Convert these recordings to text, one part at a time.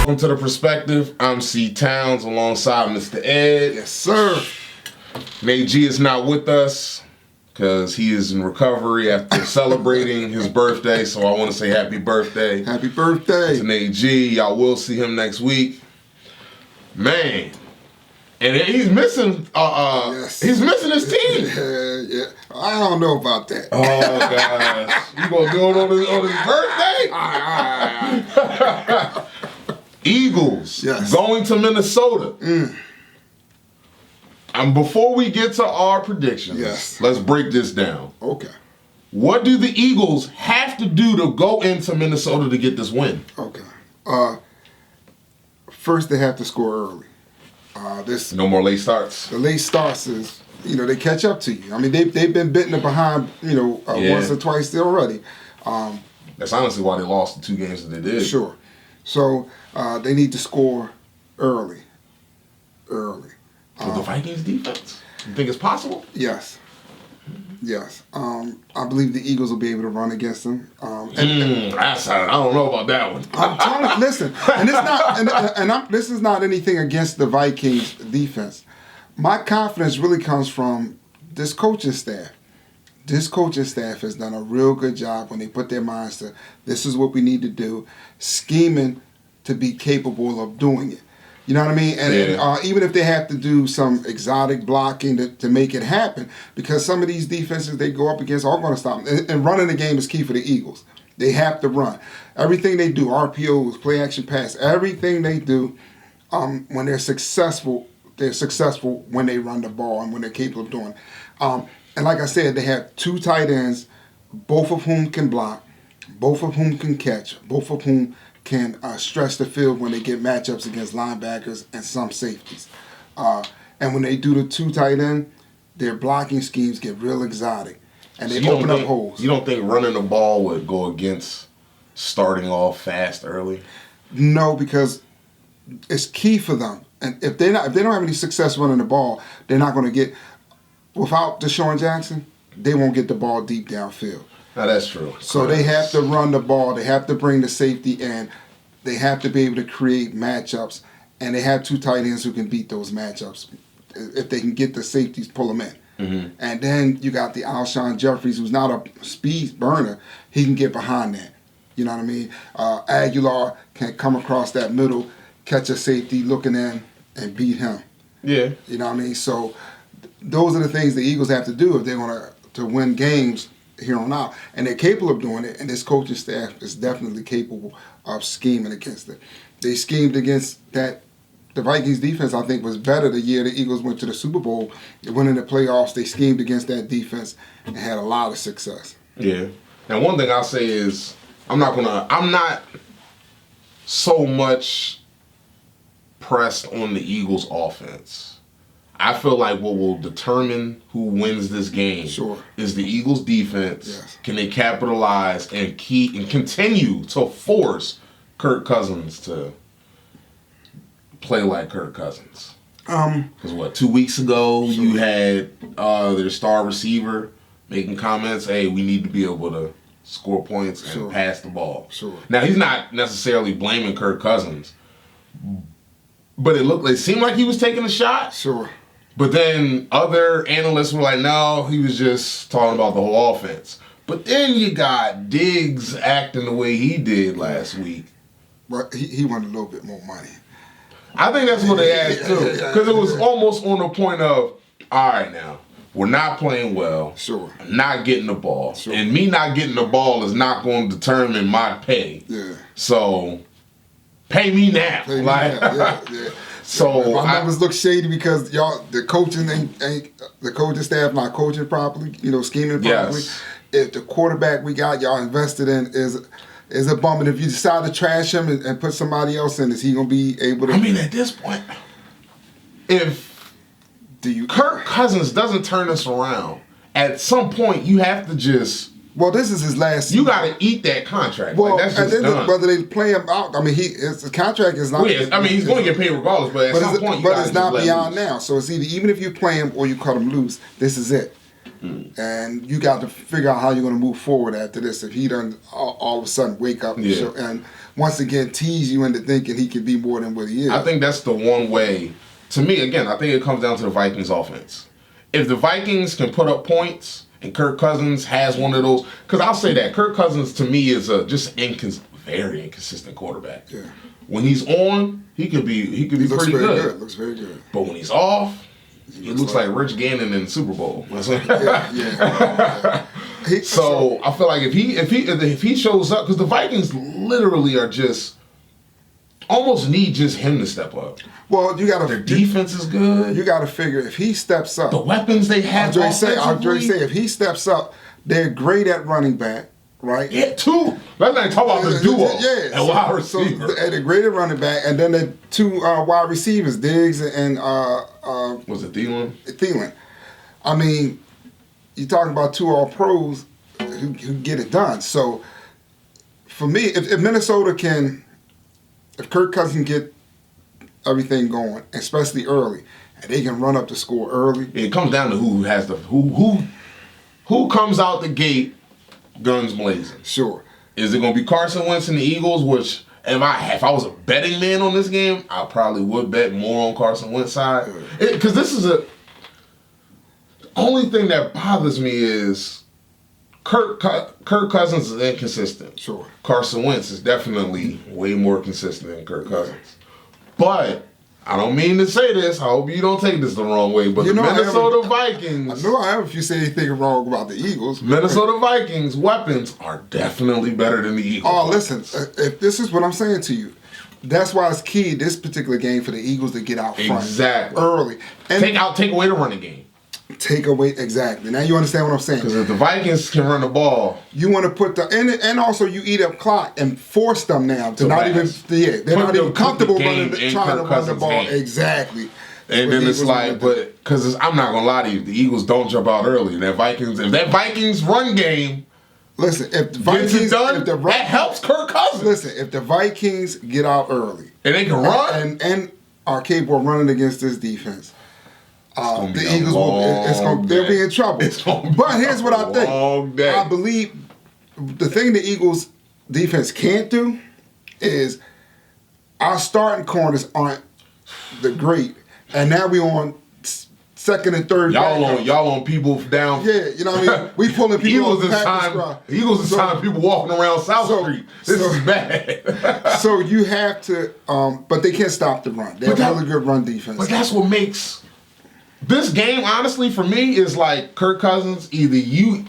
Welcome to The Perspective. I'm C. Towns alongside Mr. Ed. Yes, sir. Nate G is not with us because he is in recovery after celebrating his birthday. So I want to say happy birthday. Happy birthday. To Nate G. Y'all will see him next week. Man. And he's missing Yes. He's missing his team. Yeah. I don't know about that. Oh gosh. You gonna do it on his birthday? All right. Eagles Yes. going to Minnesota. And before we get to our predictions, Yes. let's break this down. Okay. What do the Eagles have to do to go into Minnesota to get this win? Okay. First, they have to score early. No more late starts. The late starts is, they catch up to you. I mean, they've been bitten behind, once or twice already. That's honestly why they lost the 2 games that they did. Sure. So they need to score early. With the Vikings defense? You think it's possible? Yes. Yes. I believe the Eagles will be able to run against them. I don't know about that one. I'm telling you, listen, and it's not, this is not anything against the Vikings defense. My confidence really comes from this coaching staff. This coaching staff has done a real good job when they put their minds to this is what we need to do, scheming to be capable of doing it. You know what I mean? And even if they have to do some exotic blocking to make it happen, because some of these defenses they go up against are going to stop them. And running the game is key for the Eagles. They have to run. Everything they do, RPOs, play action pass, everything they do, when they're successful when they run the ball and when they're capable of doing it. And like I said, they have 2 tight ends, both of whom can block, both of whom can catch, both of whom can stretch the field when they get matchups against linebackers and some safeties. And when they do the 2 tight end, their blocking schemes get real exotic. And they open up holes. You don't think running the ball would go against starting off fast early? No, because it's key for them. And if they don't have any success running the ball, they're not going to get, without Deshaun Jackson, they won't get the ball deep downfield. No, that's true. So they have to run the ball. They have to bring the safety in. They have to be able to create matchups. And they have 2 tight ends who can beat those matchups if they can get the safeties, pull them in. Mm-hmm. And then you got the Alshon Jeffries, who's not a speed burner. He can get behind that. You know what I mean? Aguilar can come across that middle, catch a safety looking in, and beat him. Yeah. You know what I mean? So those are the things the Eagles have to do if they want to win games here on out. And they're capable of doing it, and this coaching staff is definitely capable of scheming against it. They schemed against that. The Vikings defense, I think, was better the year the Eagles went to the Super Bowl. They went in the playoffs. They schemed against that defense and had a lot of success. Yeah. And one thing I'll say is I'm not so much pressed on the Eagles offense. I feel like what will determine who wins this game is the Eagles' defense. Yes. Can they capitalize and continue to force Kirk Cousins to play like Kirk Cousins? Because 2 weeks ago you had their star receiver making comments, hey, we need to be able to score points and pass the ball. Sure. Now, he's not necessarily blaming Kirk Cousins, but it seemed like he was taking a shot. Sure. But then other analysts were like, no, he was just talking about the whole offense. But then you got Diggs acting the way he did last week. But he wanted a little bit more money. I think that's what they asked too. Because it was almost on the point of, all right now, we're not playing well. Sure. I'm not getting the ball. Sure. And me not getting the ball is not going to determine my pay. Yeah. So, pay me now. Yeah. So my numbers look shady because the coaching staff not coaching properly, scheming properly. Yes. If the quarterback we got y'all invested in is a bum, and if you decide to trash him and put somebody else in, is he gonna be able to? I mean, at this point, if Kirk Cousins doesn't turn this around, at some point you have to just. Well, this is his last season. You got to eat that contract. Well, that's just and then done. whether they play him out, I mean, his contract is not. Well, yeah, I mean, he's going to get paid regardless, but at some point, but it's not beyond now. So it's even if you play him or you cut him loose, this is it. And you got to figure out how you're going to move forward after this. If he doesn't all of a sudden wake up and once again tease you into thinking he could be more than what he is. I think that's the one way. To me, again, I think it comes down to the Vikings offense. If the Vikings can put up points and Kirk Cousins has one of those, because I'll say that Kirk Cousins to me is a very inconsistent quarterback. Yeah. When he's on, he could be pretty good. Looks very good. But when he's off, he looks like Rich Gannon in the Super Bowl. Yeah. So I feel like if he shows up, because the Vikings literally are just almost need just him to step up. Well, you got to. Their defense is good. You got to figure if he steps up, the weapons they have. Andre say if he steps up, they're great at running back, right? Yeah, two. Let's not talk about the duo. Yeah, and wide receiver. So they're great at running back, and then the two wide receivers, Diggs and was it Thielen? Thielen. I mean, you're talking about two All Pros who get it done. So for me, if Minnesota can, if Kirk Cousins get everything going, especially early, and they can run up the score early. It comes down to who comes out the gate guns blazing. Sure. Is it going to be Carson Wentz and the Eagles? Which if I was a betting man on this game, I probably would bet more on Carson Wentz's side. Because the only thing that bothers me is Kirk Cousins is inconsistent. Sure. Carson Wentz is definitely way more consistent than Kirk Cousins. But I don't mean to say this. I hope you don't take this the wrong way. But the Minnesota Vikings. I know I have if you say anything wrong about the Eagles. Minnesota Vikings weapons are definitely better than the Eagles. Oh, listen. If this is what I'm saying to you, that's why it's key this particular game for the Eagles to get out front early and take away the running game. Take away exactly. Now you understand what I'm saying. Because if the Vikings can run the ball, you want to put and also you eat up clock and force them now to not pass. even they're not even comfortable trying to run the ball hand. Exactly. And then it's like, but because I'm not gonna lie to you, the Eagles don't jump out early. If that Vikings run game, listen, if the Vikings done, that helps Kirk Cousins. Listen, if the Vikings get out early and they can run and are capable of running against this defense. The Eagles they'll be in trouble. But here's what I think. I believe the thing the Eagles defense can't do is our starting corners aren't the great. And now we on second and third. Y'all on people down. Yeah, you know what I mean? We pulling people off the practice Eagles is time people walking around South Street. This is bad. So you have to but they can't stop the run. They have a really good run defense. But that's what makes this game, honestly, for me, is like Kirk Cousins. Either you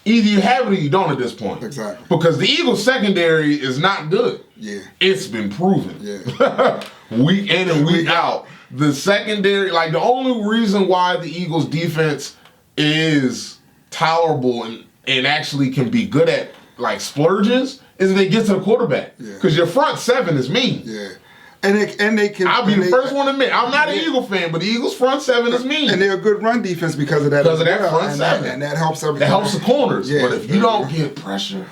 have it or you don't at this point. Exactly. Because the Eagles secondary is not good. Yeah. It's been proven. Yeah. Week in and week out. The secondary, like the only reason why the Eagles defense is tolerable and actually can be good at like splurges is they get to the quarterback. Because your front seven is mean. Yeah. And they can. I'll be the first one to admit I'm not an Eagle fan, but the Eagles front seven is mean. And they're a good run defense because of that. Because of that front seven, and that helps everything. That helps the corners. Yeah, but if you don't get pressure,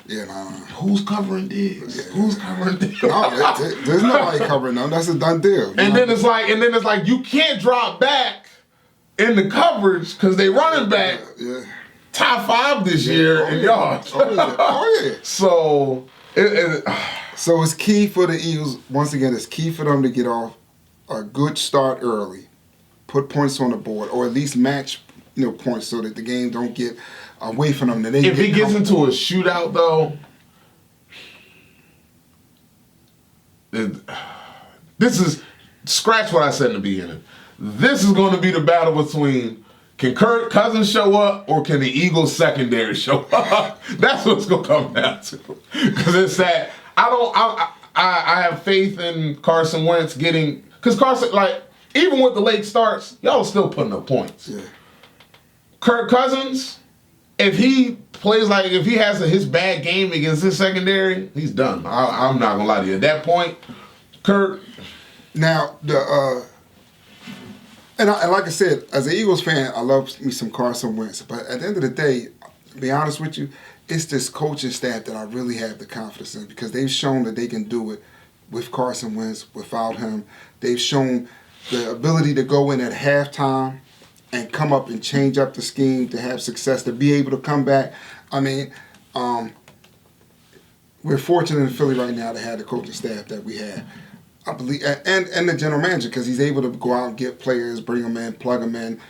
no. Who's covering Diggs? Yeah. Who's covering Diggs? No, there's nobody covering them. That's a done deal. And then it's like you can't drop back in the coverage because they running back top 5 this year in yards. Oh yeah. So. So it's key for the Eagles, once again, it's key for them to get off a good start early, put points on the board, or at least match points so that the game don't get away from them. If it gets into a shootout, though, this is, scratch what I said in the beginning. This is going to be the battle between can Kirk Cousins show up or can the Eagles secondary show up? That's what it's going to come down to. Because it's that. I have faith in Carson Wentz getting, because Carson, like, even with the late starts, y'all are still putting up points. Yeah. Kirk Cousins, if he plays if he has his bad game against his secondary, he's done. I'm not gonna lie to you. At that point, Kirk. Now and like I said, as an Eagles fan, I love me some Carson Wentz. But at the end of the day, to be honest with you, it's this coaching staff that I really have the confidence in because they've shown that they can do it with Carson Wentz, without him. They've shown the ability to go in at halftime and come up and change up the scheme to have success, to be able to come back. I mean, we're fortunate in Philly right now to have the coaching staff that we have. I believe, and the general manager, because he's able to go out and get players, bring them in, plug them in,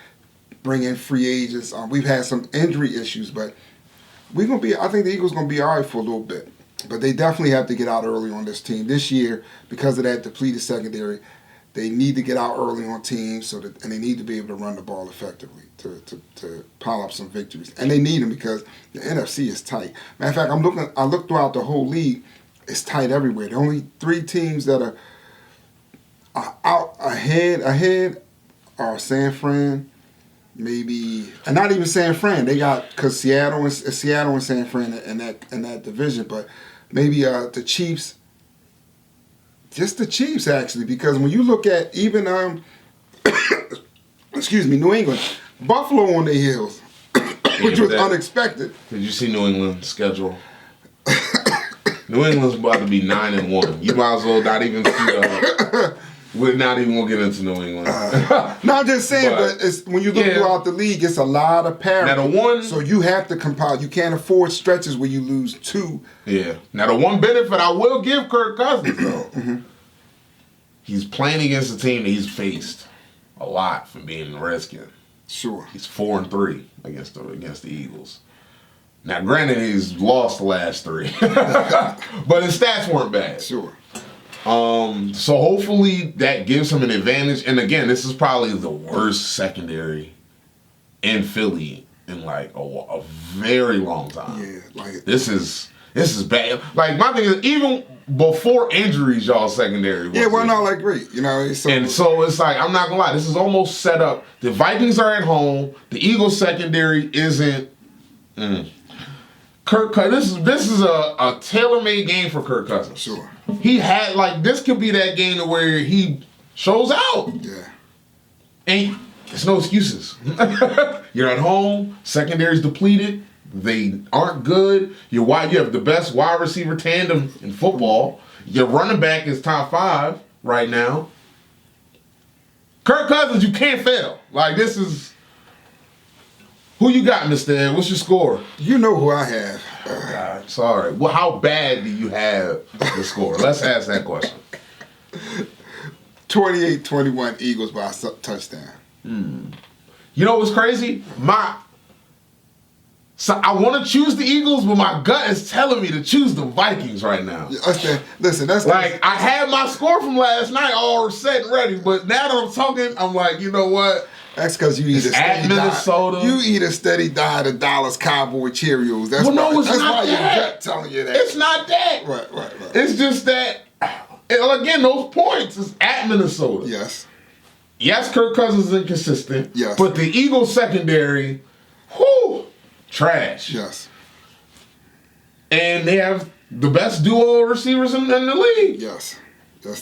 bring in free agents. We've had some injury issues, but we're gonna be. I think the Eagles gonna be all right for a little bit. But they definitely have to get out early on this team this year because of that depleted secondary. They need to get out early on teams and they need to be able to run the ball effectively to pile up some victories. And they need them because the NFC is tight. Matter of fact, I looked throughout the whole league. It's tight everywhere. The only 3 teams that are out ahead are San Fran, maybe, and not even San Fran. They got because Seattle and San Fran in that division, but maybe the Chiefs. Just the Chiefs, actually, because when you look at even, New England, Buffalo on their heels, which was unexpected. Did you see New England's schedule? New England's about to be 9-1. You might as well not even see. We're not even gonna get into New England. No, I'm just saying, but it's, when you look throughout the league, it's a lot of parity. So you have to compile. You can't afford stretches where you lose 2. Yeah. Now the one benefit I will give Kirk Cousins though, he's playing against a team that he's faced a lot from being the Redskin. Sure. He's 4-3 against the Eagles. Now, granted, he's lost the last 3, but his stats weren't bad. Sure. So hopefully that gives him an advantage. And again, this is probably the worst secondary in Philly in like a very long time. Yeah, like this is bad. Like my thing is, even before injuries, y'all secondary was like great. You know, so it's like I'm not gonna lie, this is almost set up. The Vikings are at home. The Eagles secondary isn't. Kirk Cousins. This is a tailor-made game for Kirk Cousins. Sure. He had this could be that game to where he shows out. Yeah. And there's no excuses. You're at home. Secondary's depleted. They aren't good. You have the best wide receiver tandem in football. Your running back is top 5 right now. Kirk Cousins, you can't fail. This is. Who you got, Mr. Ed? What's your score? You know who I have. God, sorry. Well, how bad do you have the score? Let's ask that question. 28-21 Eagles by a touchdown. You know what's crazy? So I want to choose the Eagles, but my gut is telling me to choose the Vikings right now. Listen, that's I had my score from last night all set and ready, but now that I'm talking, I'm like, you know what? That's because you eat a steady Minnesota. diet. You eat a steady diet of Dallas Cowboy Cheerios. That's it's why not your that. gut telling you that. It's not that. Right. It's just that, again, those points is at Minnesota. Yes, Kirk Cousins is inconsistent. Yes. But the Eagles secondary, trash. Yes. And they have the best duo of receivers in the league. Yes,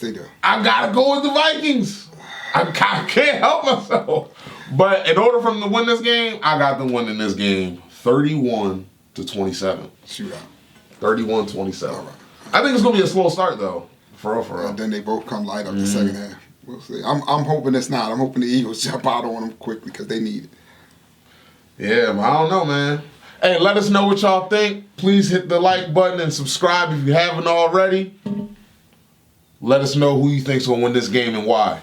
they do. I gotta go with the Vikings. I can't help myself. But in order for them to win this game, I got them winning this game 31-27. Shootout. 31-27. All right. I think it's gonna be a slow start though. For real. And then they both come light up the second half. We'll see. I'm hoping it's not. I'm hoping the Eagles jump out on them quickly because they need it. Yeah, but I don't know, man. Hey, let us know what y'all think. Please hit the like button and subscribe if you haven't already. Let us know who you think's gonna win this game and why.